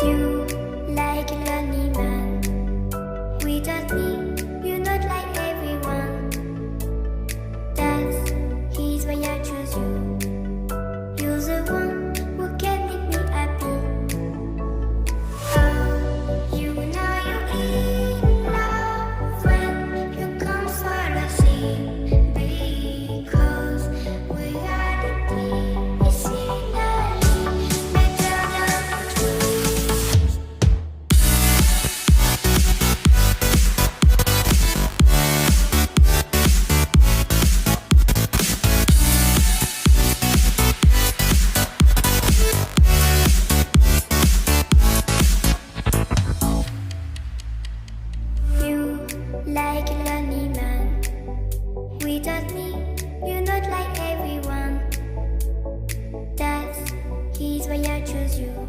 You like a lonely man. Without me, you're not like everyone. That's he's why I choose you. You're the one who can make me happy. Oh, you know you're in love when you come for the sea. Because we are the team, it's finally better than dreams. You like a lonely man. Without me, you're not like everyone. That's he's why I choose you.